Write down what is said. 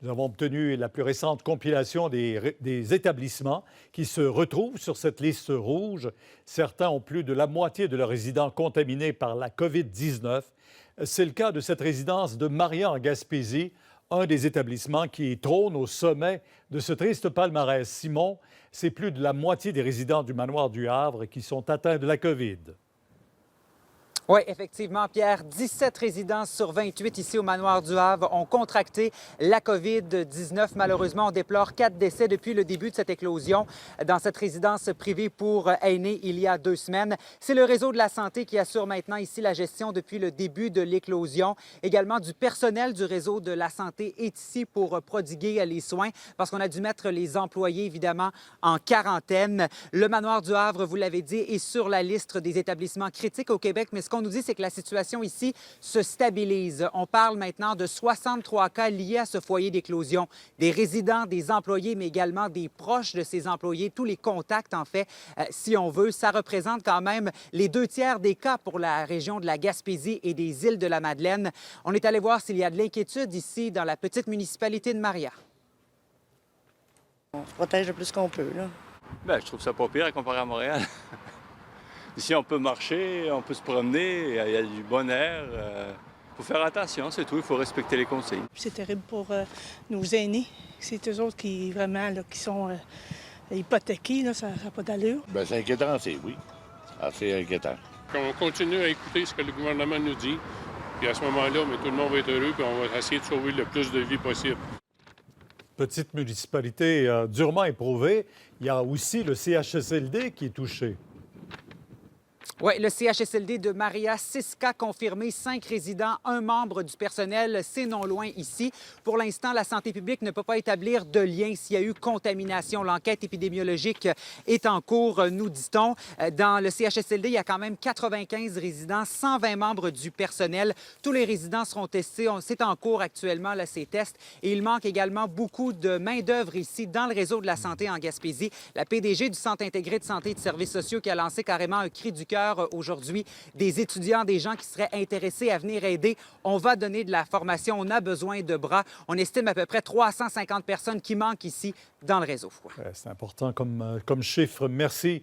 Nous avons obtenu la plus récente compilation des établissements qui se retrouvent sur cette liste rouge. Certains ont plus de la moitié de leurs résidents contaminés par la COVID-19. C'est le cas de cette résidence de Maria en Gaspésie, un des établissements qui trône au sommet de ce triste palmarès. Simon, c'est plus de la moitié des résidents du manoir du Havre qui sont atteints de la COVID. Oui, effectivement, Pierre. 17 résidents sur 28 ici au Manoir du Havre ont contracté la COVID-19. Malheureusement, on déplore 4 décès depuis le début de cette éclosion dans cette résidence privée pour aînés il y a 2 semaines. C'est le réseau de la santé qui assure maintenant ici la gestion depuis le début de l'éclosion. Également, du personnel du réseau de la santé est ici pour prodiguer les soins parce qu'on a dû mettre les employés, évidemment, en quarantaine. Le Manoir du Havre, vous l'avez dit, est sur la liste des établissements critiques au Québec, mais ce qu'on nous dit, c'est que la situation ici se stabilise. On parle maintenant de 63 cas liés à ce foyer d'éclosion. Des résidents, des employés, mais également des proches de ces employés, tous les contacts, en fait, si on veut. Ça représente quand même les 2 tiers des cas pour la région de la Gaspésie et des îles de la Madeleine. On est allé voir s'il y a de l'inquiétude ici dans la petite municipalité de Maria. On se protège le plus qu'on peut, là. Bien, je trouve ça pas pire comparé à Montréal. Ici, on peut marcher, on peut se promener, il y a du bon air. Il faut faire attention, c'est tout. Il faut respecter les consignes. C'est terrible pour nos aînés. C'est eux autres qui, vraiment, là, qui sont hypothéqués. Là, ça n'a pas d'allure. Bien, c'est inquiétant, oui. Assez inquiétant. On continue à écouter ce que le gouvernement nous dit. Puis à ce moment-là, mais tout le monde va être heureux puis on va essayer de sauver le plus de vies possible. Petite municipalité durement éprouvée. Il y a aussi le CHSLD qui est touché. Oui, le CHSLD de Maria, 6 cas confirmés, 5 résidents, 1 membre du personnel. C'est non loin ici. Pour l'instant, la santé publique ne peut pas établir de lien s'il y a eu contamination. L'enquête épidémiologique est en cours, nous dit-on. Dans le CHSLD, il y a quand même 95 résidents, 120 membres du personnel. Tous les résidents seront testés. C'est en cours actuellement, là, ces tests. Et il manque également beaucoup de main-d'œuvre ici dans le réseau de la santé en Gaspésie. La PDG du Centre intégré de santé et de services sociaux qui a lancé carrément un cri du cœur aujourd'hui, des étudiants, des gens qui seraient intéressés à venir aider. On va donner de la formation, on a besoin de bras. On estime à peu près 350 personnes qui manquent ici dans le réseau. C'est important comme chiffre. Merci.